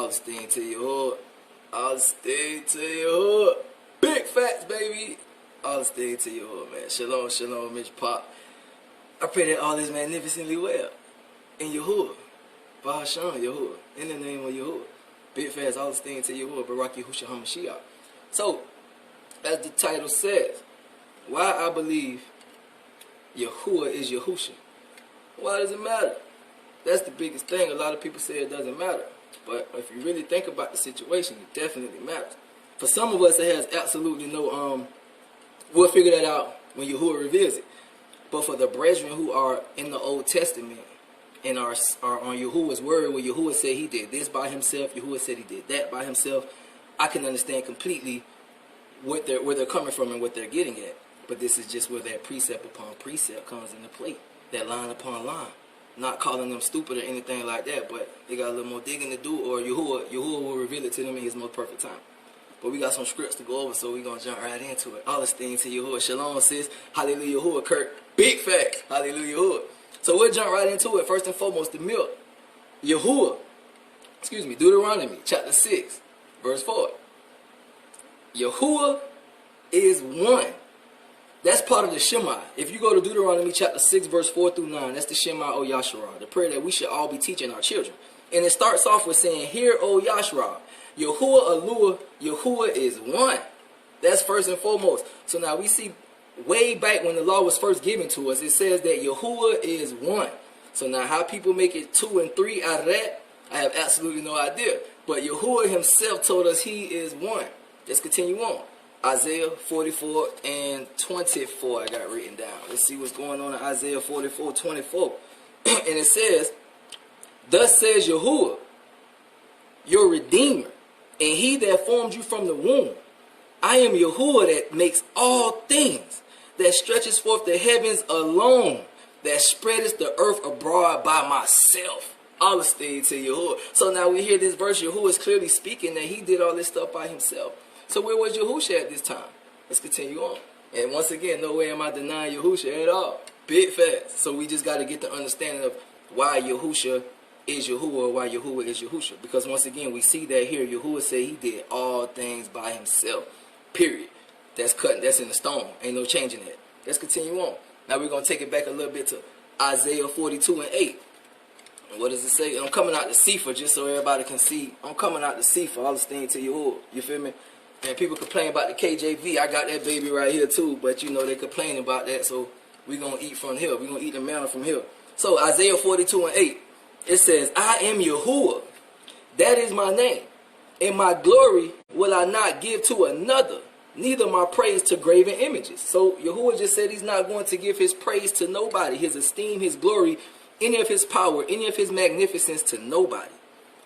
All the steam to Yahuwah. All the steam to Yahuwah. Big facts, baby. All the steam to Yahuwah, man. Shalom, shalom, Mitch Pop. I pray that all is magnificently well. In Yahuwah. Bahasham, Yahuwah. In the name of Yahuwah. Big facts, all the steam to Yahuwah. Barak Yahusha HaMashiach. So, as the title says, why I believe Yahuwah is Yahusha. Why does it matter? That's the biggest thing. A lot of people say it doesn't matter. But if you really think about the situation, it definitely matters. For some of us, it has absolutely no, we'll figure that out when Yahuwah reveals it. But for the brethren who are in the Old Testament and are on Yahuwah's word, where Yahuwah said he did this by himself, Yahuwah said he did that by himself, I can understand completely where they're coming from and what they're getting at. But this is just where that precept upon precept comes into play. That line upon line. Not calling them stupid or anything like that, but they got a little more digging to do, or Yahuwah will reveal it to them in his most perfect time. But we got some scripts to go over, so we're going to jump right into it. All the things to Yahuwah. Shalom, sis. Hallelujah, Yahuwah, Kirk. Big facts. Hallelujah, Yahuwah. So we'll jump right into it. First and foremost, the milk. Yahuwah. Deuteronomy chapter 6, verse 4. Yahuwah is one. That's part of the Shema. If you go to Deuteronomy chapter 6, verse 4 through 9, that's the Shema, O Yahusha, the prayer that we should all be teaching our children. And it starts off with saying, Hear, O Yahusha, Yahuwah Alua, Yahuwah is one. That's first and foremost. So now we see way back when the law was first given to us, it says that Yahuwah is one. So now how people make it 2 and 3 out of that, I have absolutely no idea. But Yahuwah himself told us he is one. Let's continue on. Isaiah 44 and 24 I got written down. Let's see what's going on in Isaiah 44, 24. And it says, Thus says Yahuwah, your Redeemer, and he that formed you from the womb. I am Yahuwah that makes all things, that stretches forth the heavens alone, that spreadeth the earth abroad by myself. All the things to Yahuwah. So now we hear this verse, Yahuwah is clearly speaking that he did all this stuff by himself. So where was Yahusha at this time? Let's continue on. And once again, no way am I denying Yahusha at all. Big facts. So we just got to get the understanding of why Yahusha is Yahuwah, why Yahuwah is Yahusha. Because once again, we see that here, Yahuwah said he did all things by himself. Period. That's cut. That's in the stone. Ain't no changing that. Let's continue on. Now we're going to take it back a little bit to Isaiah 42 and 8. And what does it say? I'm coming out to Sefer, just so everybody can see. I'm coming out to Sefer. All this thing to Yahuwah. You feel me? And people complain about the KJV. I got that baby right here too. But you know they complain about that. So we're going to eat from here. We're going to eat the manna from here. So Isaiah 42 and 8. It says, I am Yahuwah. That is my name. And my glory will I not give to another. Neither my praise to graven images. So Yahuwah just said he's not going to give his praise to nobody. His esteem, his glory, any of his power, any of his magnificence to nobody.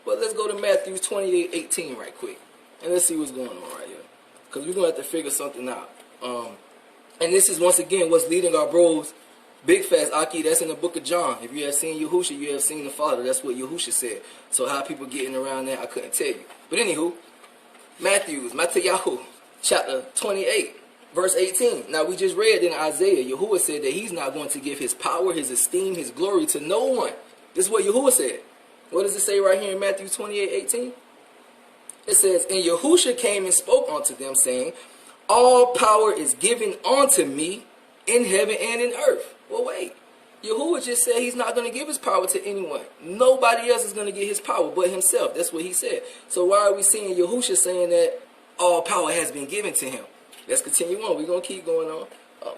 But let's go to Matthew 28:18 right quick. And let's see what's going on right here. Because we're going to have to figure something out. And this is once again what's leading our bros. Big fast, Aki, that's in the book of John. If you have seen Yahusha, you have seen the Father. That's what Yahusha said. So how people getting around that, I couldn't tell you. But anywho, Matthew, chapter 28, verse 18. Now we just read in Isaiah, Yahuwah said that he's not going to give his power, his esteem, his glory to no one. This is what Yahuwah said. What does it say right here in Matthew 28:18? It says, And Yahusha came and spoke unto them, saying, All power is given unto me in heaven and in earth. Well, wait. Yahuwah just said he's not going to give his power to anyone. Nobody else is going to get his power but himself. That's what he said. So why are we seeing Yahusha saying that all power has been given to him? Let's continue on. We're going to keep going on.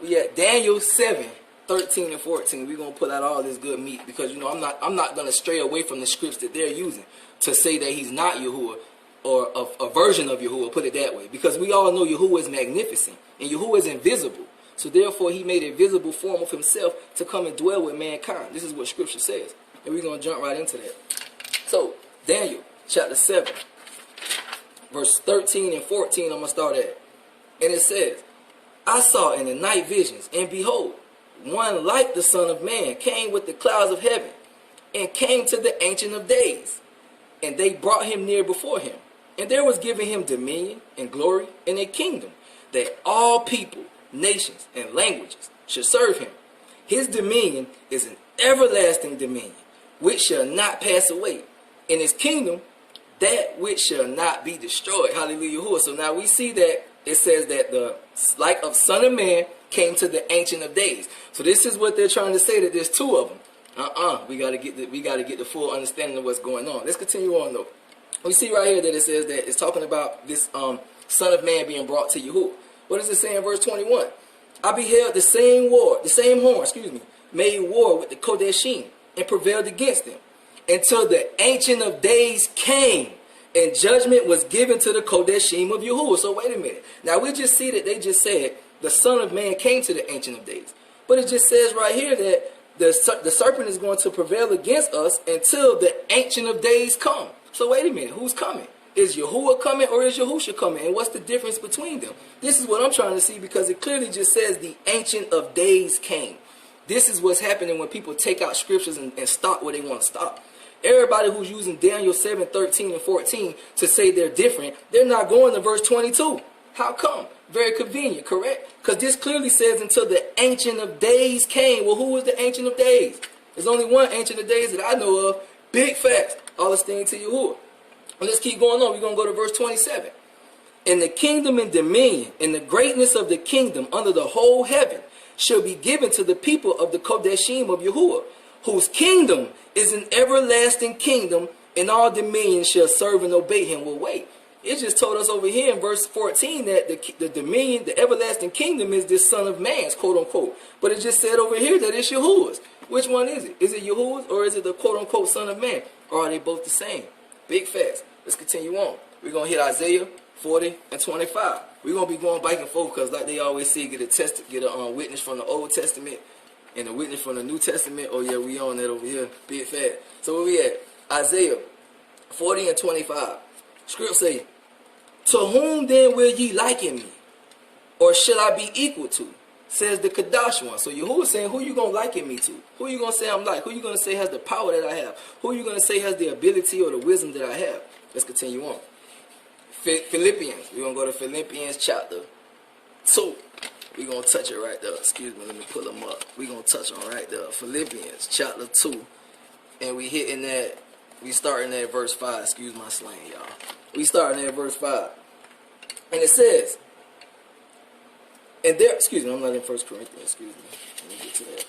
We at Daniel 7, 13 and 14. We're going to pull out all this good meat because, you know, I'm not going to stray away from the scripts that they're using to say that he's not Yahuwah or a version of Yahuwah, put it that way. Because we all know Yahuwah is magnificent and Yahuwah is invisible. So therefore, he made a visible form of himself to come and dwell with mankind. This is what Scripture says. And we're going to jump right into that. So, Daniel, chapter 7, verse 13 and 14, I'm going to start at. And it says, I saw in the night visions, and behold, one like the Son of Man came with the clouds of heaven, and came to the Ancient of Days. And they brought him near before him. And there was given him dominion and glory and a kingdom, that all people, nations, and languages should serve him. His dominion is an everlasting dominion, which shall not pass away, and his kingdom that which shall not be destroyed. Hallelujah. Yahuwah. So now we see that it says that the like of Son of Man came to the Ancient of Days. So this is what they're trying to say, that there's two of them. We gotta get the full understanding of what's going on. Let's continue on though. We see right here that it says that it's talking about this Son of Man being brought to Yahuwah. What does it say in verse 21? I beheld the same horn, made war with the Kodeshim and prevailed against them, until the Ancient of Days came, and judgment was given to the Kodeshim of Yahuwah. So wait a minute. Now we just see that they just said the Son of Man came to the Ancient of Days. But it just says right here that the serpent is going to prevail against us until the Ancient of Days come. So wait a minute. Who's coming? Is Yahuwah coming or is Yahusha coming? And what's the difference between them? This is what I'm trying to see, because it clearly just says the Ancient of Days came. This is what's happening when people take out scriptures and stop where they want to stop. Everybody who's using Daniel 7, 13, and 14 to say they're different, they're not going to verse 22. How come? Very convenient, correct? Because this clearly says until the Ancient of Days came. Well, who is the Ancient of Days? There's only one Ancient of Days that I know of. Big facts. All this thing to Yahuwah. Let's keep going on. We're going to go to verse 27. And the kingdom and dominion and the greatness of the kingdom under the whole heaven shall be given to the people of the Kodeshim of Yahuwah, whose kingdom is an everlasting kingdom, and all dominion shall serve and obey him. Well, wait. It just told us over here in verse 14 that the dominion, the everlasting kingdom, is this Son of Man's, quote unquote. But it just said over here that it's Yahuwah's. Which one is it? Is it Yahuwah's or is it the quote unquote Son of Man? Or are they both the same? Big facts. Let's continue on. We're going to hit Isaiah 40 and 25. We're going to be going back and forth because, like they always say, get a witness from the Old Testament and a witness from the New Testament. Oh, yeah, we on that over here. Big fact. So where we at? Isaiah 40 and 25. Script say, to whom then will ye liken me? Or shall I be equal to? Says the Kadash one. So Yahuwah saying, who you going to liken me to? Who you going to say I'm like? Who you going to say has the power that I have? Who you going to say has the ability or the wisdom that I have? Let's continue on. Philippians. We're going to go to Philippians chapter 2. We're going to touch it right there. Excuse me, let me pull them up. We're going to touch on right there. Philippians chapter 2. And we hitting that, we starting at verse 5. Excuse my slang, y'all. We starting at verse 5. And it says, and there, excuse me, I'm not in 1 Corinthians, excuse me. Let me get to that.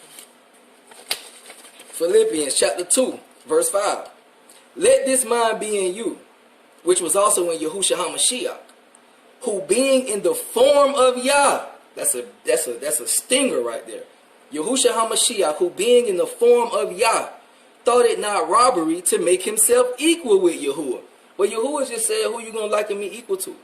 Philippians chapter 2, verse 5. Let this mind be in you, which was also in Yahusha HaMashiach, who being in the form of Yah, that's a stinger right there. Yahusha HaMashiach, who being in the form of Yah, thought it not robbery to make himself equal with Yahuwah. Well, Yahuwah just said, who you going to liken me equal to?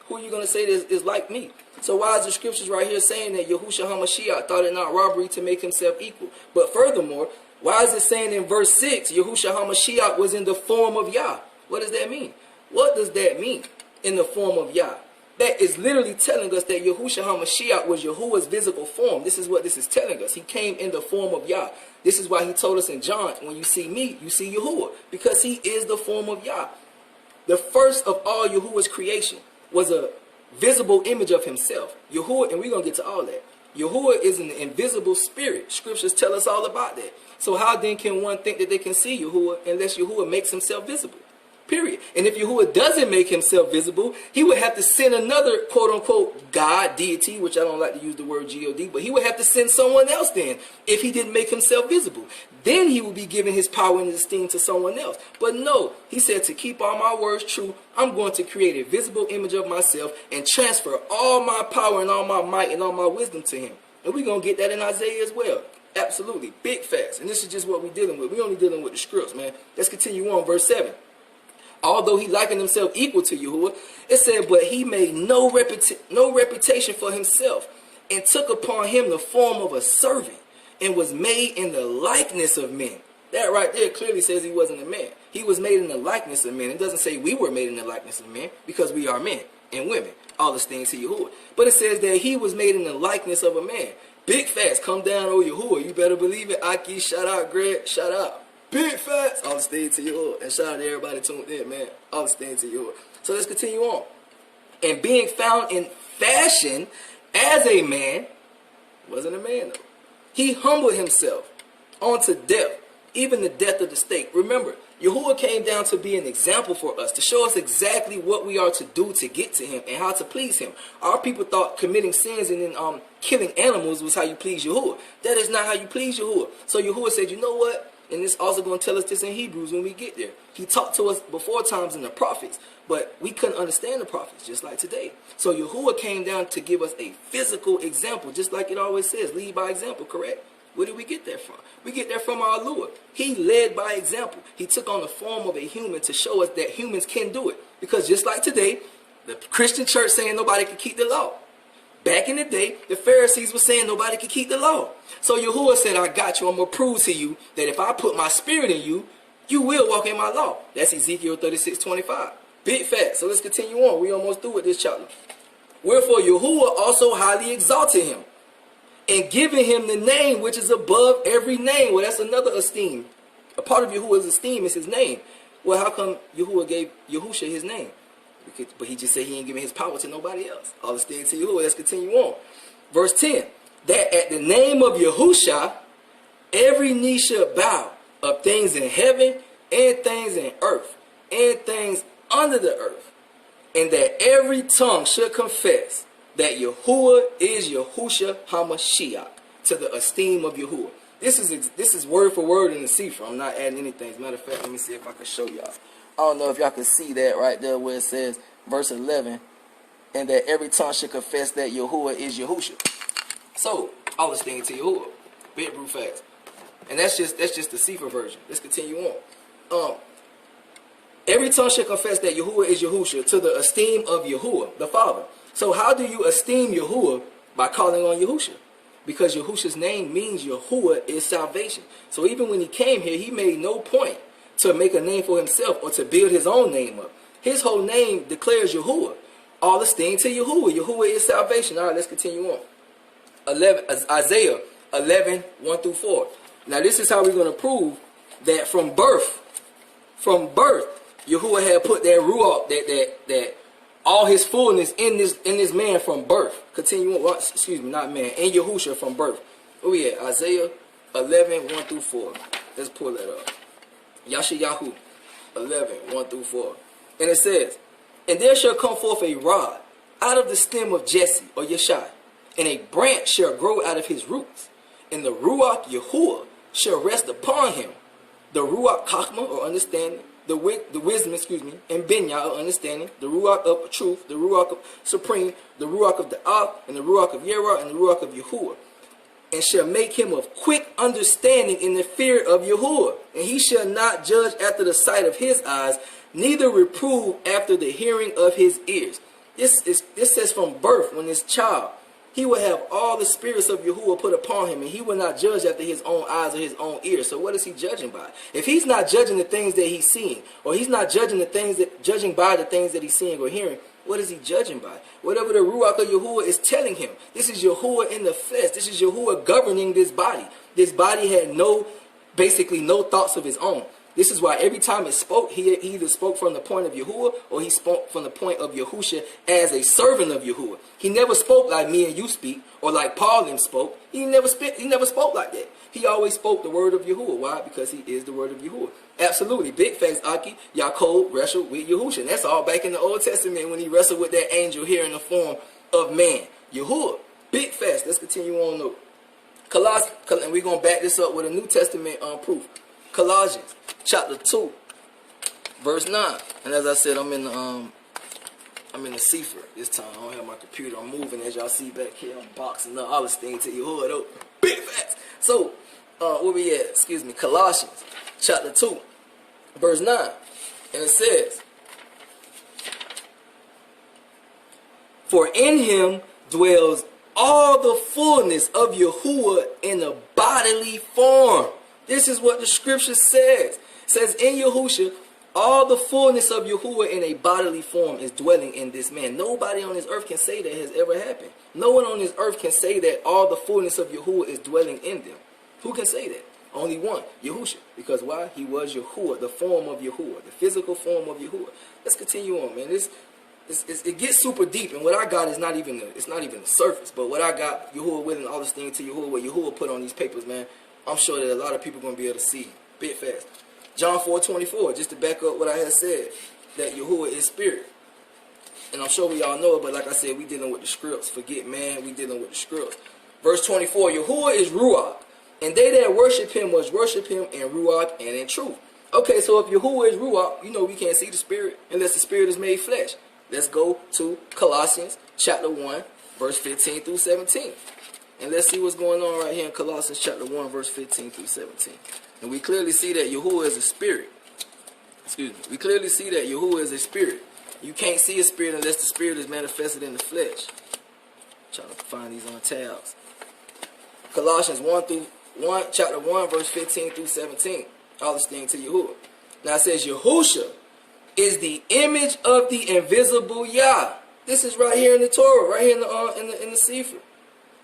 Who are you going to say is like me? So why is the scriptures right here saying that Yahusha HaMashiach thought it not robbery to make himself equal? But furthermore, why is it saying in verse 6, Yahusha HaMashiach was in the form of Yah? What does that mean? What does that mean, in the form of Yah? That is literally telling us that Yahusha HaMashiach was Yahuwah's physical form. This is what this is telling us. He came in the form of Yah. This is why he told us in John, when you see me, you see Yahuwah. Because he is the form of Yah. The first of all Yahuwah's creation was a visible image of himself. Yahuwah, and we're going to get to all that. Yahuwah is an invisible spirit. Scriptures tell us all about that. So how then can one think that they can see Yahuwah unless Yahuwah makes himself visible? Period. And if Yahuwah doesn't make himself visible, he would have to send another quote-unquote God, deity, which I don't like to use the word G-O-D, but he would have to send someone else then if he didn't make himself visible. Then he would be giving his power and his esteem to someone else. But no, he said, to keep all my words true, I'm going to create a visible image of myself and transfer all my power and all my might and all my wisdom to him. And we're going to get that in Isaiah as well. Absolutely. Big facts. And this is just what we're dealing with. We're only dealing with the scripts, man. Let's continue on. Verse 7. Although he likened himself equal to Yahuwah, it said, but he made no reputation for himself, and took upon him the form of a servant, and was made in the likeness of men. That right there clearly says he wasn't a man. He was made in the likeness of men. It doesn't say we were made in the likeness of men, because we are men and women. All this things to Yahuwah. But it says that he was made in the likeness of a man. Big facts. Come down, oh Yahuwah. You better believe it. Aki, shout out. Greg, shout out. Big facts. All the things to Yahuwah. And shout out to everybody tuned in, man. All the things to Yahuwah. So let's continue on. And being found in fashion as a man, wasn't a man though. He humbled himself unto death, even the death of the stake. Remember, Yahuwah came down to be an example for us, to show us exactly what we are to do to get to him and how to please him. Our people thought committing sins and then killing animals was how you please Yahuwah. That is not how you please Yahuwah. So Yahuwah said, you know what? And this also going to tell us this in Hebrews when we get there. He talked to us before times in the prophets, but we couldn't understand the prophets, just like today. So Yahuwah came down to give us a physical example, just like it always says, lead by example, correct? Where did we get that from? We get that from our Lord. He led by example. He took on the form of a human to show us that humans can do it. Because just like today, the Christian church saying nobody can keep the law. Back in the day, the Pharisees were saying nobody could keep the law. So Yahuwah said, I got you. I'm going to prove to you that if I put my spirit in you, you will walk in my law. That's Ezekiel 36:25. Big fact. So let's continue on. We almost through with this chapter. Wherefore Yahuwah also highly exalted him, and giving him the name which is above every name. Well, that's another esteem. A part of Yahuwah's esteem is his name. Well, how come Yahuwah gave Yahusha his name? But he just said he ain't giving his power to nobody else. All esteem to Yahuwah. Let's continue on. Verse 10. That at the name of Yahusha, every knee shall bow, of things in heaven and things in earth and things under the earth. And that every tongue should confess that Yahuwah is Yahusha HaMashiach, to the esteem of Yahuwah. This is word for word in the Sefer. I'm not adding anything. As a matter of fact, let me see if I can show y'all. I don't know if y'all can see that right there where it says, verse 11, and that every tongue should confess that Yahuwah is Yahusha. So, all this thing to Yahuwah. Big brute fast. And that's just the Sefer version. Let's continue on. Every tongue should confess that Yahuwah is Yahusha, to the esteem of Yahuwah, the Father. So how do you esteem Yahuwah? By calling on Yahusha. Because Yahusha's name means Yahuwah is salvation. So even when he came here, he made no point to make a name for himself or to build his own name up. His whole name declares Yahuwah. All esteem to Yahuwah. Yahuwah is salvation. All right, let's continue on. Isaiah 11, 1 through 4. Now this is how we're going to prove that from birth, Yahuwah had put that ruach, that all his fullness in this man from birth. Continue on, excuse me, not man, in Yahusha from birth. Where we at? Isaiah 11, 1 through 4. Let's pull that up. YAHUAH 11, 1 through 4. And it says, and there shall come forth a rod out of the stem of Jesse, or Yeshai, and a branch shall grow out of his roots. And the Ruach Yahuwah shall rest upon him. The Ruach Chachma, or understanding, the wisdom, and Binyah, or understanding, the Ruach of truth, the Ruach of supreme, the Ruach of Da'ah, and the Ruach of Yerah, and the Ruach of Yahuwah. And shall make him of quick understanding in the fear of Yahuwah. And he shall not judge after the sight of his eyes, neither reprove after the hearing of his ears. This says from birth, when this child, he will have all the spirits of Yahuwah put upon him, and he will not judge after his own eyes or his own ears. So what is he judging by? If he's not judging the things that he's seeing, or he's not judging by the things that he's seeing or hearing, what is he judging by? Whatever the Ruach of Yahuwah is telling him. This is Yahuwah in the flesh. This is Yahuwah governing this body. This body had basically no thoughts of his own. This is why every time it spoke, he either spoke from the point of Yahuwah or he spoke from the point of Yahusha as a servant of Yahuwah. He never spoke like me and you speak, or like Paul and spoke. He never spoke like that. He always spoke the word of Yahuwah. Why? Because he is the word of Yahuwah. Absolutely. Big facts, Aki. Yaakov wrestled with Yahusha. And that's all back in the Old Testament when he wrestled with that angel here in the form of man. Yahuwah. Big facts. Let's continue on though. And we're going to back this up with a New Testament proof. Colossians chapter 2, verse 9. And as I said, I'm in the Sefer this time. I don't have my computer. I'm moving, as y'all see back here. I'm boxing up all this thing to your hood up. Big facts. So, where we at? Excuse me. Colossians chapter 2, verse 9. And it says, for in him dwells all the fullness of Yahuwah in a bodily form. This is what the scripture says. It says in Yahusha, all the fullness of Yahuwah in a bodily form is dwelling in this man. Nobody on this earth can say that has ever happened. No one on this earth can say that all the fullness of Yahuwah is dwelling in them. Who can say that? Only one, Yahusha. Because why? He was Yahuwah, the form of Yahuwah, the physical form of Yahuwah. Let's continue on, man. It gets super deep, and what I got is not even the surface. But what I got, Yahuwah willing all this thing to Yahuwah, what Yahuwah put on these papers, man, I'm sure that a lot of people are going to be able to see. Bit fast. John 4:24, just to back up what I had said, that Yahuwah is spirit. And I'm sure we all know it, but like I said, we dealing with the scripts. Forget man, we dealing with the scripts. Verse 24, Yahuwah is Ruach, and they that worship him must worship him in Ruach and in truth. Okay, so if Yahuwah is Ruach, you know we can't see the spirit unless the spirit is made flesh. Let's go to Colossians chapter 1, verse 15 through 17. And let's see what's going on right here in Colossians chapter 1, verse 15 through 17. And we clearly see that Yahuwah is a spirit. Excuse me. We clearly see that Yahuwah is a spirit. You can't see a spirit unless the spirit is manifested in the flesh. Trying to find these on tabs. Colossians chapter 1, verse 15 through 17. All this thing to Yahuwah. Now it says, Yahusha is the image of the invisible Yah. This is right here in the Torah, right here in the Sefer.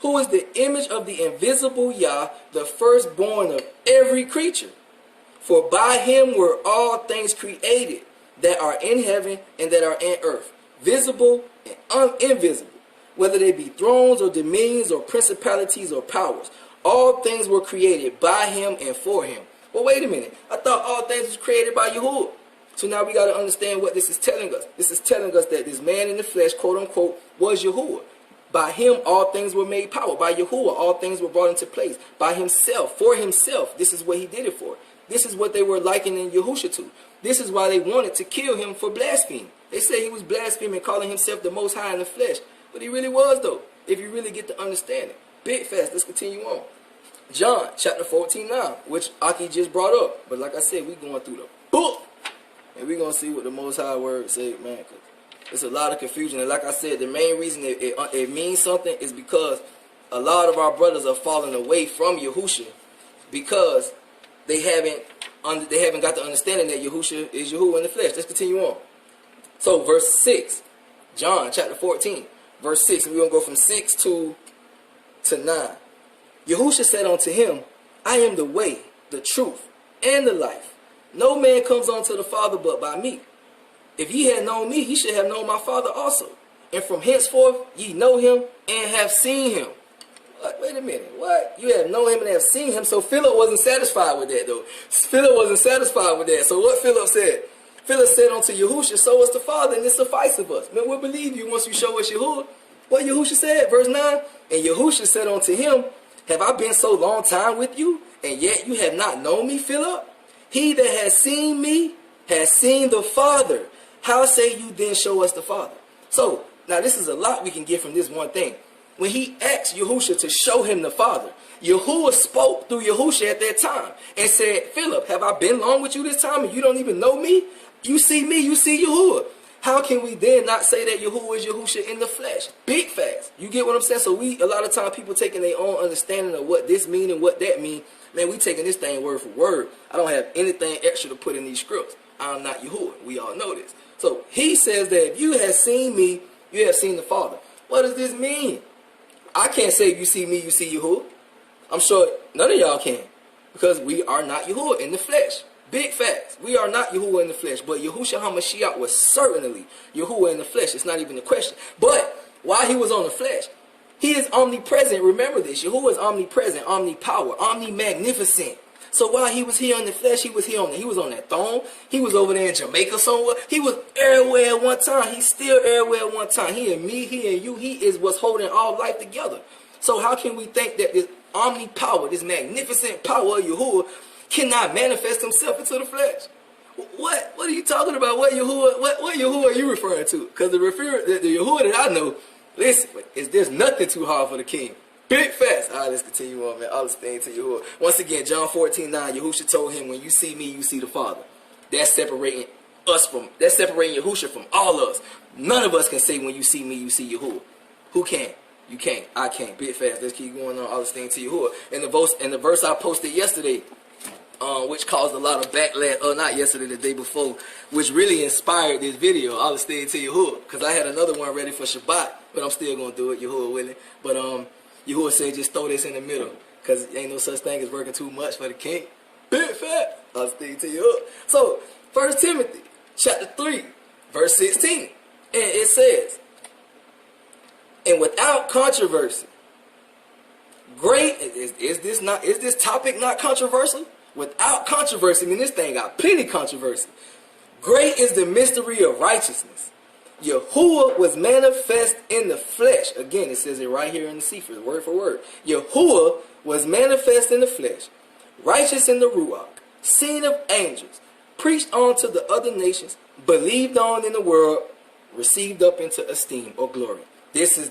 Who is the image of the invisible Yah, the firstborn of every creature. For by him were all things created, that are in heaven and that are in earth, visible and invisible, whether they be thrones or dominions or principalities or powers. All things were created by him and for him. Well, wait a minute. I thought all things was created by Yahuwah. So now we got to understand what this is telling us. This is telling us that this man in the flesh, quote unquote, was Yahuwah. By him, all things were made power. By Yahuwah, all things were brought into place. By himself, for himself, this is what he did it for. This is what they were likening Yahusha to. This is why they wanted to kill him for blasphemy. They say he was blaspheming, calling himself the Most High in the flesh. But he really was, though, if you really get to understand it. Big fast, let's continue on. John chapter 14:9, which Aki just brought up. But like I said, we going through the book. And we're going to see what the Most High word say, man. Cause it's a lot of confusion. And like I said, the main reason it means something is because a lot of our brothers are falling away from Yahusha because they haven't got the understanding that Yahusha is Yahuwah in the flesh. Let's continue on. So verse 6, John chapter 14, verse 6, and we're going to go from 6 to 9. Yahusha said unto him, I am the way, the truth, and the life. No man comes unto the Father but by me. If ye had known me, ye should have known my Father also. And from henceforth ye know him and have seen him. What? Wait a minute. What? You have known him and have seen him. So Philip wasn't satisfied with that, though. Philip wasn't satisfied with that. So what Philip said? Philip said unto Yahusha, show us the Father, and it sufficeth us. Man, we'll believe you once you show us Yahuwah. What Yahusha said, verse 9, and Yahusha said unto him, have I been so long time with you, and yet you have not known me, Philip? He that has seen me has seen the Father. How say you then show us the Father? So, now this is a lot we can get from this one thing. When he asked Yahusha to show him the Father, Yahuwah spoke through Yahusha at that time and said, Philip, have I been long with you this time and you don't even know me? You see me, you see Yahuwah. How can we then not say that Yahuwah is Yahusha in the flesh? Big facts. You get what I'm saying? So a lot of time people taking their own understanding of what this mean and what that mean. Man, we taking this thing word for word. I don't have anything extra to put in these scripts. I'm not Yahuwah. We all know this. So he says that if you have seen me, you have seen the Father. What does this mean? I can't say if you see me, you see Yahuwah. I'm sure none of y'all can. Because we are not Yahuwah in the flesh. Big facts. We are not Yahuwah in the flesh. But Yahushua HaMashiach was certainly Yahuwah in the flesh. It's not even a question. But while he was on the flesh, he is omnipresent. Remember this. Yahuwah is omnipresent, omnipower, omni-magnificent. So while he was here in the flesh, he was on that throne. He was over there in Jamaica somewhere. He was everywhere at one time. He's still everywhere at one time. He and me, he and you, he is what's holding all life together. So how can we think that this omnipower, this magnificent power of Yahuwah cannot manifest himself into the flesh? What are you talking about? What Yahuwah are you referring to? Because the Yahuwah that I know, listen, there's nothing too hard for the king. Big fast. All right, let's continue on, man. All this thing to Yahuwah. Once again, John 14:9, Yahusha told him, when you see me, you see the Father. That's separating Yahusha from all of us. None of us can say, when you see me, you see Yahuwah. Who can? You can't. I can't. Big fast. Let's keep going on. All this thing to Yahuwah. In the verse I posted yesterday, which caused a lot of backlash, not yesterday, the day before, which really inspired this video. All this thing to Yahuwah. Because I had another one ready for Shabbat, but I'm still going to do it, Yahuwah willing. But Yahuwah said just throw this in the middle, because ain't no such thing as working too much for the king. Big fat. I'll stay to Yahuwah. So, 1 Timothy chapter 3, verse 16. And it says, and without controversy, great, is this topic not controversial? without controversy. I mean, this thing got plenty controversy. Great is the mystery of righteousness. Yahuwah was manifest in the flesh. Again, it says it right here in the Sefer, word for word. Yahuwah was manifest in the flesh, righteous in the Ruach, seen of angels, preached on to the other nations, believed on in the world, received up into esteem or glory. This is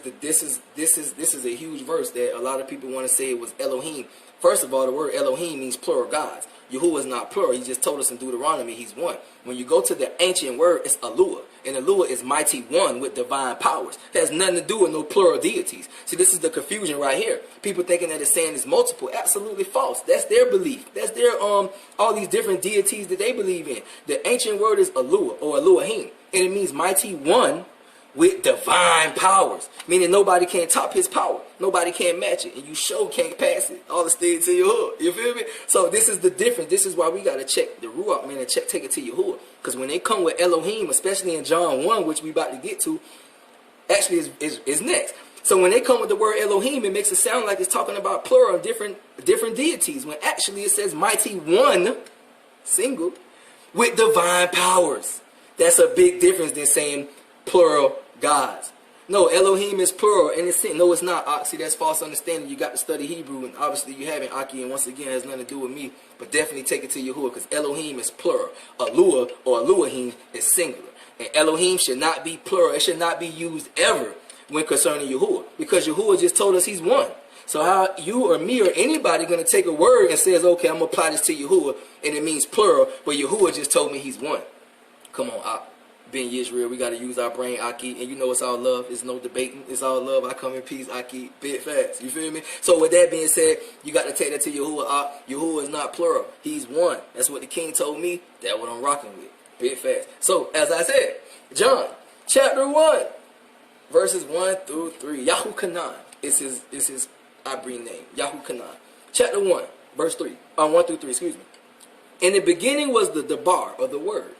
a huge verse that a lot of people want to say it was Elohim. First of all, the word Elohim means plural gods. Yahuwah is not plural. He just told us in Deuteronomy he's one. When you go to the ancient word, it's Aluah. And Aluah is mighty one with divine powers. It has nothing to do with no plural deities. See, this is the confusion right here. People thinking that it's saying it's multiple. Absolutely false. That's their belief. That's their all these different deities that they believe in. The ancient word is Aluah or Elohim. And it means mighty one with divine powers, meaning nobody can top his power, nobody can match it, and you sure can't pass it. All the stay to Yahuwah, you feel me? So this is the difference. This is why we gotta check the Ruach, man, and take it to Yahuwah, because when they come with Elohim, especially in John 1, which we about to get to, actually is next. So when they come with the word Elohim, it makes it sound like it's talking about plural, different deities, when actually it says mighty one, single, with divine powers. That's a big difference than saying plural gods. No, Elohim is plural, and it's no, it's not. Oxy, that's false understanding. You got to study Hebrew, and obviously you haven't, Aki, and once again, it has nothing to do with me. But definitely take it to Yahuwah, because Elohim is plural. Aluah or Elohim is singular, and Elohim should not be plural. It should not be used ever when concerning Yahuwah, because Yahuwah just told us He's one. So how you or me or anybody going to take a word and says, okay, I'm going to apply this to Yahuwah, and it means plural, but Yahuwah just told me He's one. Come on, Ak. Being Israel, we got to use our brain, Aki, and you know it's all love. It's no debating. It's all love. I come in peace, Aki, bit fast. You feel me? So with that being said, you got to take that to Yahuwah. Yahuwah is not plural. He's one. That's what the king told me. That's what I'm rocking with. Bit fast. So, as I said, John, chapter 1, verses 1 through 3. YAHUAH is his Abri name. YAHUAH. Chapter 1, verse 3. 1 through 3, excuse me. In the beginning was the Debar, or the Word.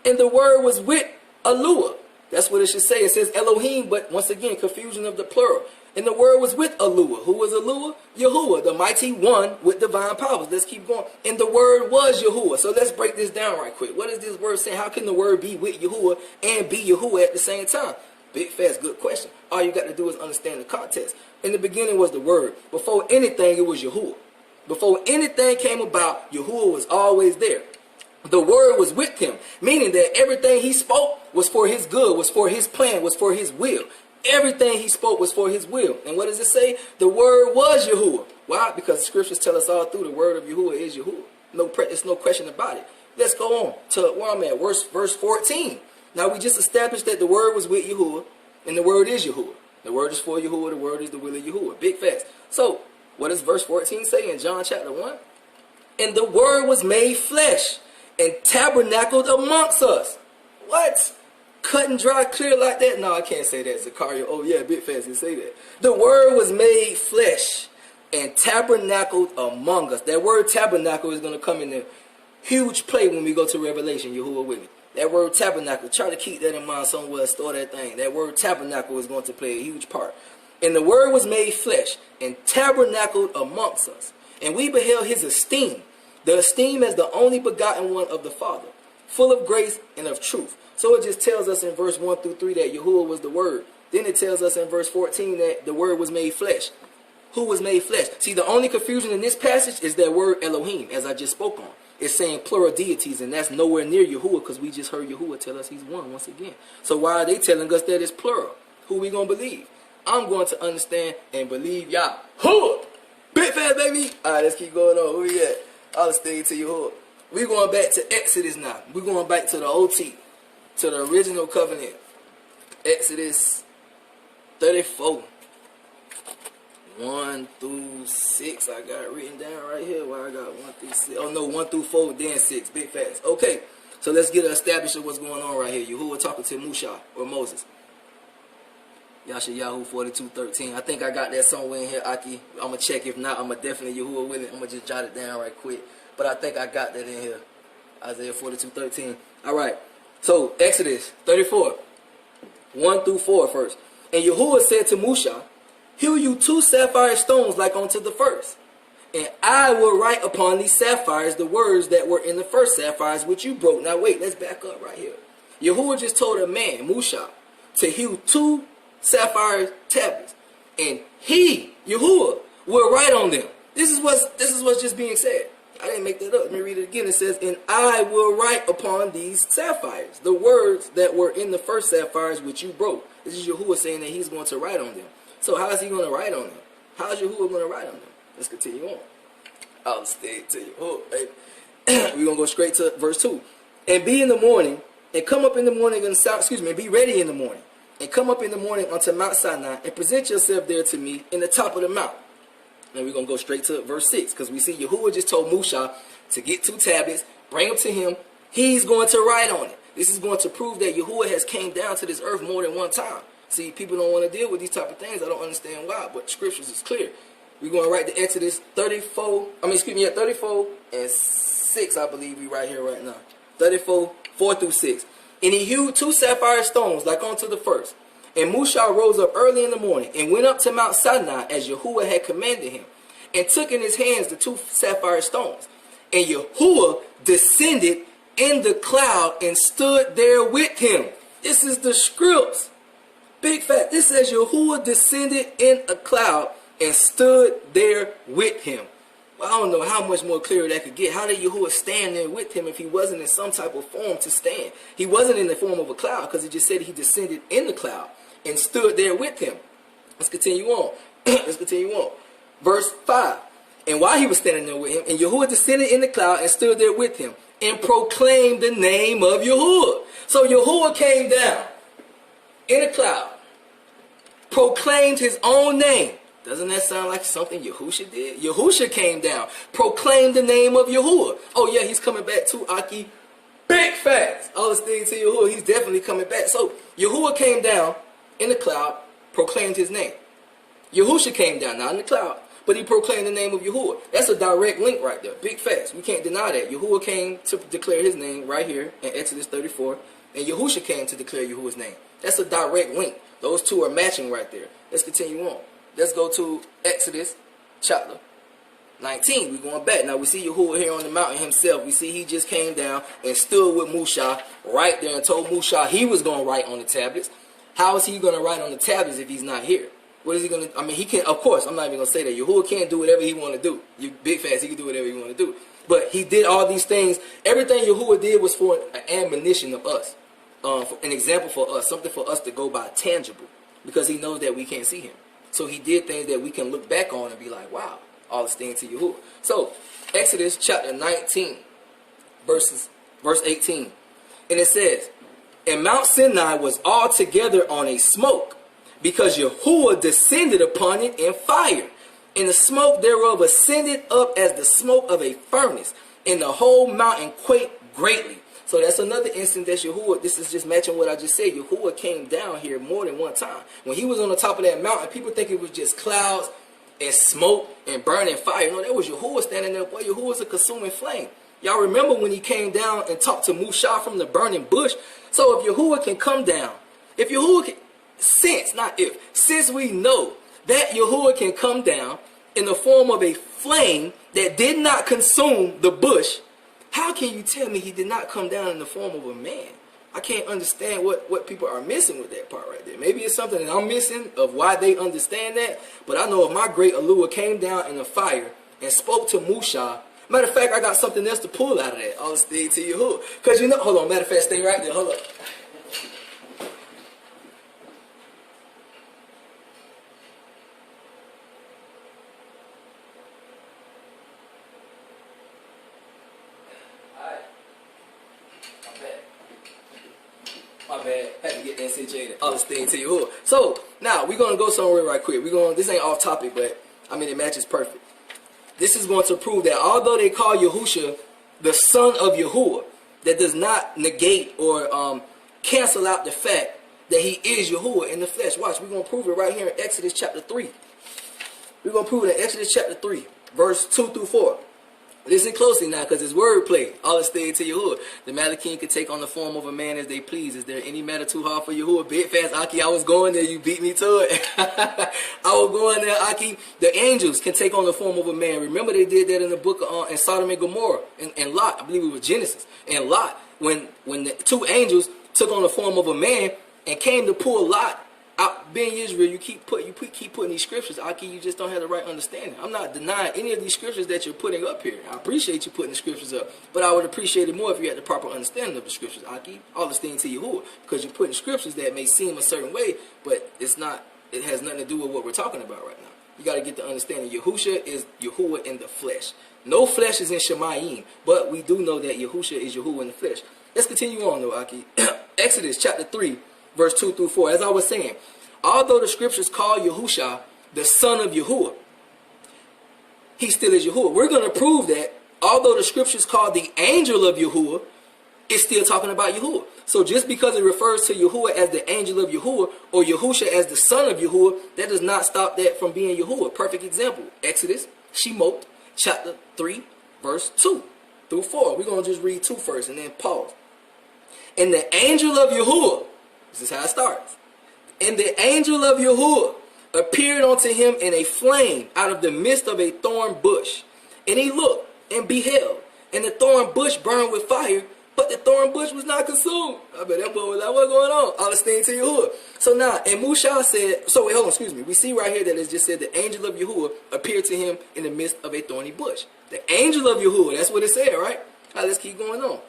And the Word was with Aluah. That's what it should say. It says Elohim, but once again, confusion of the plural. And the Word was with Aluah. Who was Aluah? Yahuwah, the mighty one with divine powers. Let's keep going. And the Word was Yahuwah. So let's break this down right quick. What is this word saying? How can the Word be with Yahuwah and be Yahuwah at the same time? Big fast, good question. All you got to do is understand the context. In the beginning was the Word. Before anything, it was Yahuwah. Before anything came about, Yahuwah was always there. The Word was with him, meaning that everything he spoke was for his good, was for his plan, was for his will. Everything he spoke was for his will. And what does it say? The Word was Yahuwah. Why? Because the scriptures tell us all through the word of Yahuwah is Yahuwah. There's no question about it. Let's go on to where I'm at, verse 14. Now we just established that the Word was with Yahuwah, and the Word is Yahuwah. The Word is for Yahuwah, the Word is the will of Yahuwah. Big fast. So, what does verse 14 say in John chapter 1? And the Word was made flesh and tabernacled amongst us. What? Cut and dry, clear like that? No, I can't say that, Zakaria. Oh yeah, bit fast to say that. The Word was made flesh and tabernacled among us. That word tabernacle is going to come in a huge play when we go to Revelation. Yahuwah with me. That word tabernacle, try to keep that in mind somewhere, store that thing. That word tabernacle is going to play a huge part. And the Word was made flesh and tabernacled amongst us. And we beheld his esteem. The esteem as the only begotten one of the Father, full of grace and of truth. So it just tells us in verse 1 through 3 that Yahuwah was the Word. Then it tells us in verse 14 that the Word was made flesh. Who was made flesh? See, the only confusion in this passage is that word Elohim, as I just spoke on. It's saying plural deities, and that's nowhere near Yahuwah, because we just heard Yahuwah tell us he's one once again. So why are they telling us that it's plural? Who we going to believe? I'm going to understand and believe Yahuwah. Big fat baby. All right, let's keep going on. Who we at? I'll stay to Yahuwah. We're going back to Exodus now. We're going back to the OT, to the original covenant. Exodus 34. 1 through 6. I got it written down right here. Where I got 1 through 6. Oh no, 1 through 4, then 6. Big fast. Okay, so let's get an establishment of what's going on right here. Yahuwah talking to Musha or Moses. Yahusha 42:13. I think I got that somewhere in here, Aki. I'm going to check. If not, I'm going to definitely Yahuwah willing. I'm going to just jot it down right quick. But I think I got that in here. Isaiah 42:13. Alright. So, Exodus 34. 1 through 4 first. And Yahuwah said to Musha, hew you 2 sapphire stones like unto the first. And I will write upon these sapphires the words that were in the first sapphires which you broke. Now wait, let's back up right here. Yahuwah just told a man, Musha, to hew 2 sapphire tablets. And he, Yahuwah, will write on them. This is what's just being said. I didn't make that up. Let me read it again. It says, and I will write upon these sapphires the words that were in the first sapphires which you broke. This is Yahuwah saying that he's going to write on them. So how is he going to write on them? How is Yahuwah going to write on them? Let's continue on. I'll stay to Yahuwah, baby. We're going to go straight to verse 2. And be in the morning, and come up in the morning, and be ready in the morning, and come up in the morning unto Mount Sinai, and present yourself there to me in the top of the mount. And we're going to go straight to verse 6, because we see Yahuwah just told Musha to get 2 tablets, bring them to him. He's going to write on it. This is going to prove that Yahuwah has came down to this earth more than one time. See, people don't want to deal with these type of things. I don't understand why, but scriptures is clear. We're going to write the Exodus 34 and 6, I believe we right here right now. 34, 4 through 6. And he hewed 2 sapphire stones like unto the first. And Musha rose up early in the morning and went up to Mount Sinai as Yahuwah had commanded him, and took in his hands the 2 sapphire stones. And Yahuwah descended in the cloud and stood there with him. This is the scripts. Big fact. This says Yahuwah descended in a cloud and stood there with him. Well, I don't know how much more clear that could get. How did Yahuwah stand there with him if he wasn't in some type of form to stand? He wasn't in the form of a cloud, because he just said he descended in the cloud and stood there with him. Let's continue on. Let's continue on. Verse 5. And while he was standing there with him, and Yahuwah descended in the cloud and stood there with him, and proclaimed the name of Yahuwah. So Yahuwah came down in a cloud, proclaimed his own name. Doesn't that sound like something Yahusha did? Yahusha came down, proclaimed the name of Yahuwah. Oh yeah, he's coming back too, Aki. Big facts. All this thing to Yahuwah, he's definitely coming back. So Yahuwah came down in the cloud, proclaimed his name. Yahusha came down, not in the cloud, but he proclaimed the name of Yahuwah. That's a direct link right there. Big facts. We can't deny that. Yahuwah came to declare his name right here in Exodus 34, and Yahusha came to declare Yahuwah's name. That's a direct link. Those two are matching right there. Let's continue on. Let's go to Exodus chapter 19. We're going back. Now we see Yahuwah here on the mountain himself. We see he just came down and stood with Musha right there and told Musha he was going to write on the tablets. How is he going to write on the tablets if he's not here? What is he going to, I mean, he can't, of course, I'm not even going to say that. Yahuwah can't do whatever he want to do. You big fast, he can do whatever he want to do. But he did all these things. Everything Yahuwah did was for an admonition of us. For an example for us. Something for us to go by tangible. Because he knows that we can't see him. So he did things that we can look back on and be like, wow, all this thing to Yahuwah. So, Exodus chapter 19, verse 18. And it says, and Mount Sinai was altogether on a smoke, because Yahuwah descended upon it in fire. And the smoke thereof ascended up as the smoke of a furnace, and the whole mountain quaked greatly. So that's another instance that Yahuwah, this is just matching what I just said, Yahuwah came down here more than one time. When he was on the top of that mountain, people think it was just clouds and smoke and burning fire. No, that was Yahuwah standing there. Boy, Yahuwah's a consuming flame. Y'all remember when he came down and talked to Musha from the burning bush? So if Yahuwah can come down, if Yahuwah can, since we know that Yahuwah can come down in the form of a flame that did not consume the bush, how can you tell me he did not come down in the form of a man? I can't understand what people are missing with that part right there. Maybe it's something that I'm missing of why they understand that. But I know if my great Alua came down in a fire and spoke to Musha, matter of fact, I got something else to pull out of that. I'll stay to Yahuwah. Because you know, hold on, matter of fact, stay right there. Hold up. My bad. Had to get that situated. All this thing to Yahuwah. So now we're gonna go somewhere right quick. This ain't off topic, but I mean it matches perfect. This is going to prove that although they call Yahusha the son of Yahuwah, that does not negate or cancel out the fact that he is Yahuwah in the flesh. Watch, we're gonna prove it right here in Exodus chapter 3. We're gonna prove it in Exodus chapter 3, verse 2 through 4. Listen closely now, because it's wordplay. All is staying to Yahuwah. The Malakim can take on the form of a man as they please. Is there any matter too hard for Yahuwah? Big fast, Aki. I was going there. You beat me to it. I was going there, Aki. The angels can take on the form of a man. Remember they did that in the book of in Sodom and Gomorrah and Lot. I believe it was Genesis. And Lot, when the two angels took on the form of a man and came to pull Lot out. Being Israel, you keep putting these scriptures, Aki. You just don't have the right understanding. I'm not denying any of these scriptures that you're putting up here. I appreciate you putting the scriptures up, but I would appreciate it more if you had the proper understanding of the scriptures, Aki. All this thing to Yahuwah, because you're putting scriptures that may seem a certain way, but it's not. It has nothing to do with what we're talking about right now. You got to get the understanding. Yahusha is Yahuwah in the flesh. No flesh is in Shemayim, but we do know that Yahusha is Yahuwah in the flesh. Let's continue on, though, Aki. Exodus chapter 3, verse 2 through 4. As I was saying, although the scriptures call Yahusha the son of Yahuwah, he still is Yahuwah. We're going to prove that although the scriptures call the angel of Yahuwah, it's still talking about Yahuwah. So just because it refers to Yahuwah as the angel of Yahuwah or Yahusha as the son of Yahuwah, that does not stop that from being Yahuwah. Perfect example. Exodus, Shemot, chapter 3, verse 2 through 4. We're going to just read 2 first and then pause. And the angel of Yahuwah, this is how it starts. And the angel of Yahuwah appeared unto him in a flame out of the midst of a thorn bush. And he looked and beheld, and the thorn bush burned with fire, but the thorn bush was not consumed. I bet that boy was like, what's going on? All this thing to Yahuwah. So now, and Musha said, so wait, hold on, excuse me. We see right here that it just said the angel of Yahuwah appeared to him in the midst of a thorny bush. The angel of Yahuwah, that's what it said, right? All right, let's keep going on.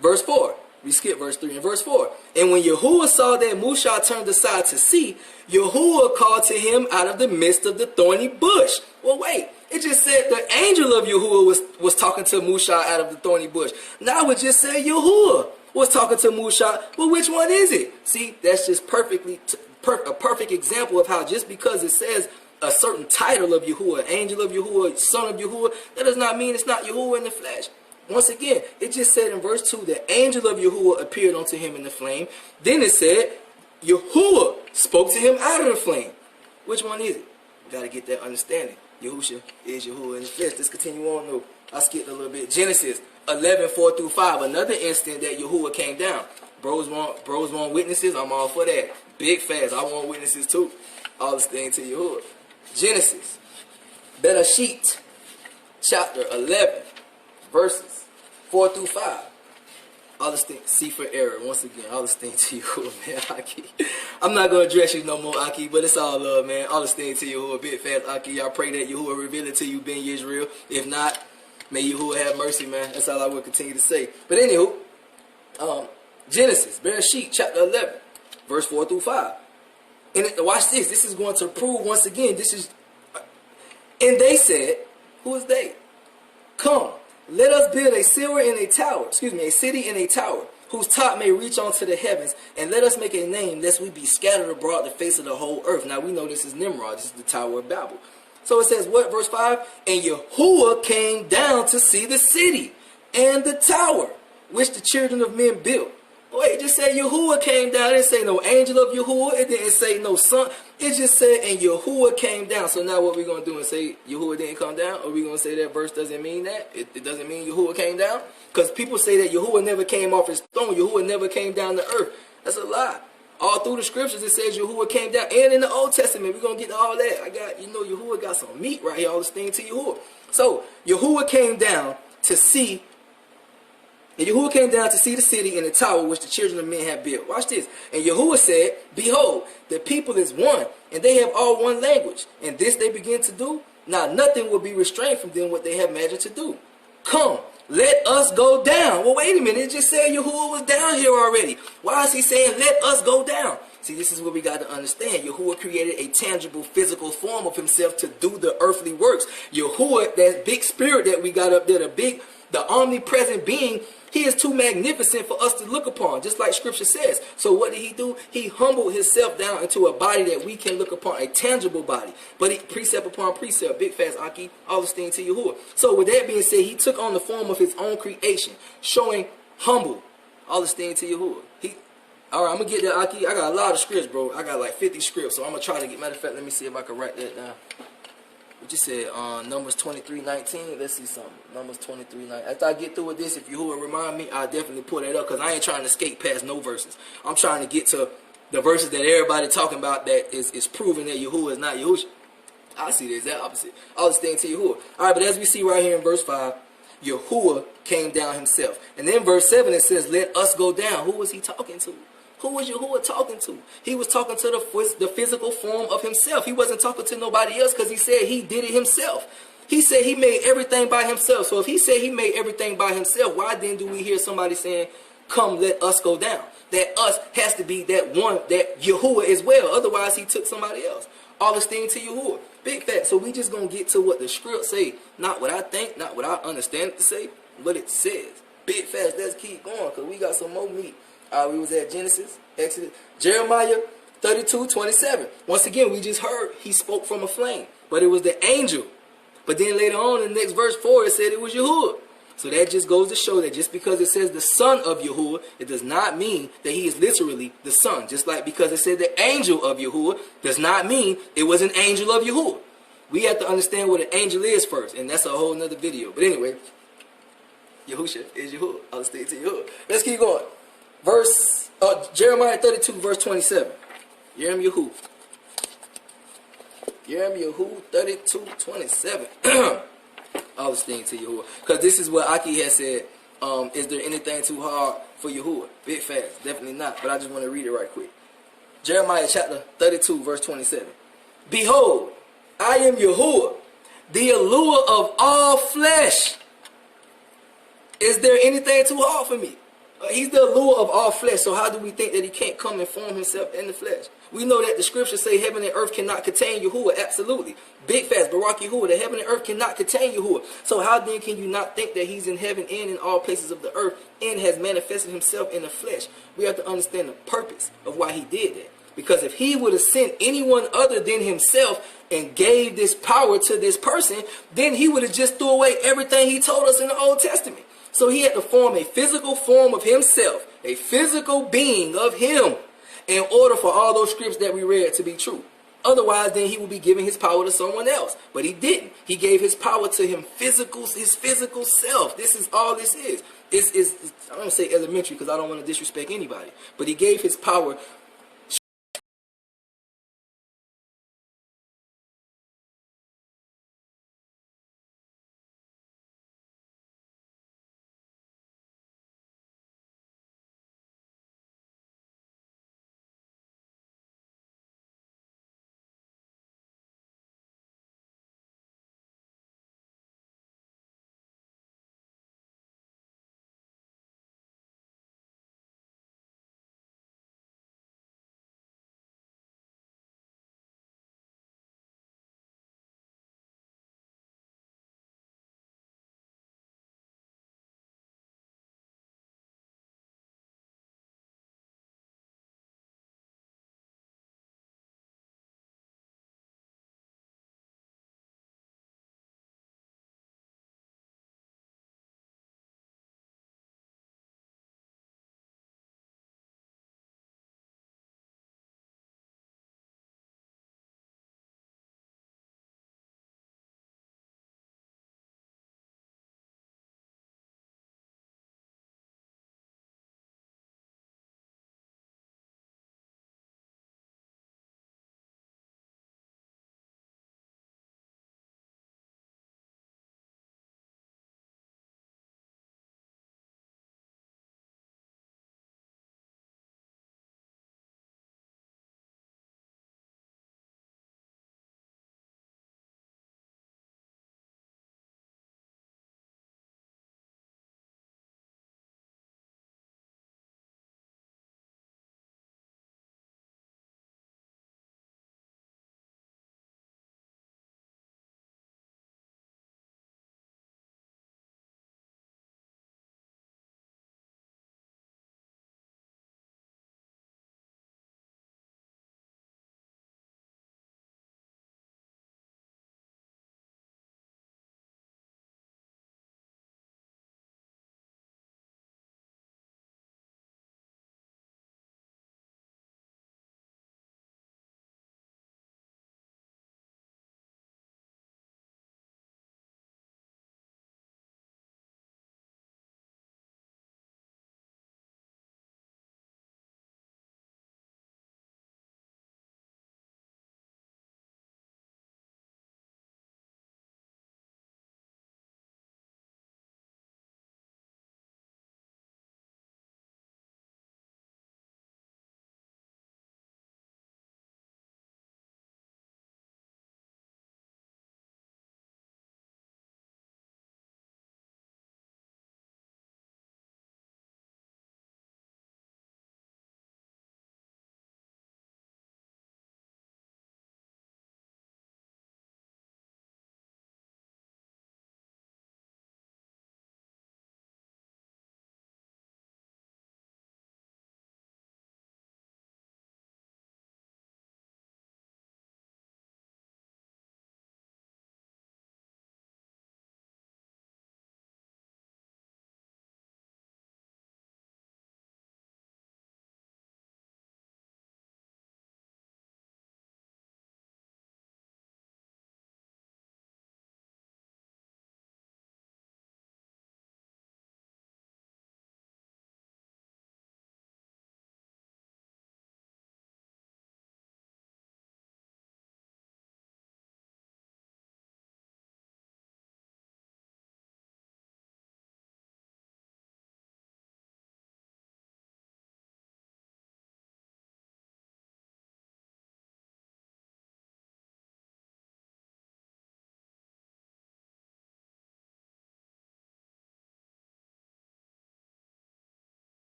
Verse 4. We skip verse 3 and verse 4. And when Yahuwah saw that Musha turned aside to see, Yahuwah called to him out of the midst of the thorny bush. Well, wait. It just said the angel of Yahuwah was talking to Musha out of the thorny bush. Now it just said Yahuwah was talking to Musha. Well, which one is it? See, that's just a perfect example of how just because it says a certain title of Yahuwah, angel of Yahuwah, son of Yahuwah, that does not mean it's not Yahuwah in the flesh. Once again, it just said in verse 2, the angel of Yahuwah appeared unto him in the flame. Then it said, Yahuwah spoke to him out of the flame. Which one is it? You got to get that understanding. Yahusha is Yahuwah in the flesh. Let's continue on, though. I skipped a little bit. Genesis 11, 4 through 5. Another instant that Yahuwah came down. Bros want witnesses. I'm all for that. Big fast. I want witnesses too. All this thing to Yahuwah. Genesis. Bereshit. Chapter 11. Verses 4 through 5. All this thing, see for error. Once again, all this thing to you, man, Aki. I'm not going to address you no more, Aki, but it's all love, man. All this thing to you, a bit fast, Aki. I pray that Yahuwah reveal it to you, being Israel. If not, may Yahuwah have mercy, man. That's all I will continue to say. But anywho, Genesis, Bereshit, chapter 11, verse 4 through 5. And watch this. This is going to prove once again, this is, and they said, who is they? Come. Let us build a city and a tower, whose top may reach onto the heavens, and let us make a name, lest we be scattered abroad the face of the whole earth. Now we know this is Nimrod, this is the Tower of Babel. So it says what, verse 5? And Yahuwah came down to see the city and the tower, which the children of men built. Wait, it just said Yahuwah came down. It didn't say no angel of Yahuwah. It didn't say no son. It just said, and Yahuwah came down. So now what we're going to do and say Yahuwah didn't come down? Or we going to say that verse doesn't mean that? It doesn't mean Yahuwah came down? Because people say that Yahuwah never came off his throne. Yahuwah never came down to earth. That's a lie. All through the scriptures it says Yahuwah came down. And in the Old Testament, we're going to get to all that. Yahuwah got some meat right here. All this thing to Yahuwah. So Yahuwah came down to see. And Yahuwah came down to see the city and the tower which the children of men had built. Watch this. And Yahuwah said, behold, the people is one, and they have all one language. And this they begin to do. Now nothing will be restrained from them what they have imagined to do. Come, let us go down. Well, wait a minute. It just said Yahuwah was down here already. Why is he saying, let us go down? See, this is what we got to understand. Yahuwah created a tangible, physical form of himself to do the earthly works. Yahuwah, that big spirit that we got up there, the omnipresent being, he is too magnificent for us to look upon, just like scripture says. So what did he do? He humbled himself down into a body that we can look upon, a tangible body. But he, precept upon precept, big fast Aki, all this thing to Yahuwah. So with that being said, he took on the form of his own creation, showing humble, all this thing to Yahuwah. All right, I'm going to get that, Aki. I got a lot of scripts, bro. I got like 50 scripts, so I'm going to try to get, matter of fact, let me see if I can write that down. you said? Numbers 23:19. Let's see something. Numbers 23:19. After I get through with this, if Yahuwah remind me, I'll definitely pull that up because I ain't trying to skate past no verses. I'm trying to get to the verses that everybody talking about that is proving that Yahuwah is not Yahusha. I see the exact opposite. All this thing to Yahuwah. All right, but as we see right here in verse 5, Yahuwah came down himself. And then verse 7, it says, let us go down. Who was he talking to? Who was Yahuwah talking to? He was talking to the physical form of himself. He wasn't talking to nobody else because he said he did it himself. He said he made everything by himself. So if he said he made everything by himself, why then do we hear somebody saying, come, let us go down? That us has to be that one, that Yahuwah as well. Otherwise, he took somebody else. All this thing to Yahuwah. Big fact. So we just going to get to what the script say. Not what I think, not what I understand it to say, but it says. Big fast. Let's keep going because we got some more meat. We was at Genesis, Exodus, Jeremiah 32:27. Once again, we just heard he spoke from a flame, but it was the angel. But then later on in the next verse 4, it said it was Yahuwah. So that just goes to show that just because it says the son of Yahuwah, it does not mean that he is literally the son. Just like because it said the angel of Yahuwah does not mean it was an angel of Yahuwah. We have to understand what an angel is first, and that's a whole nother video. But anyway, Yahusha is Yahuwah. I'll stay to Yahuwah. Let's keep going. Jeremiah 32, verse 27. Yerim Yahu. Yerim Yahu 32:27. All this thing to Yahuwah. Because this is what Aki has said. Is there anything too hard for Yahuwah? Big fast. Definitely not. But I just want to read it right quick. Jeremiah chapter 32, verse 27. Behold, I am Yahuwah, the allure of all flesh. Is there anything too hard for me? He's the allure of all flesh, so how do we think that he can't come and form himself in the flesh? We know that the scriptures say heaven and earth cannot contain Yahuwah, absolutely. Big fast, Barak Yahuwah, the heaven and earth cannot contain Yahuwah. So how then can you not think that he's in heaven and in all places of the earth and has manifested himself in the flesh? We have to understand the purpose of why he did that. Because if he would have sent anyone other than himself and gave this power to this person, then he would have just threw away everything he told us in the Old Testament. So he had to form a physical form of himself, a physical being of him, in order for all those scripts that we read to be true. Otherwise, then he would be giving his power to someone else. But he didn't. He gave his power to his physical self. This is all this is. I don't say elementary because I don't want to disrespect anybody. But he gave his power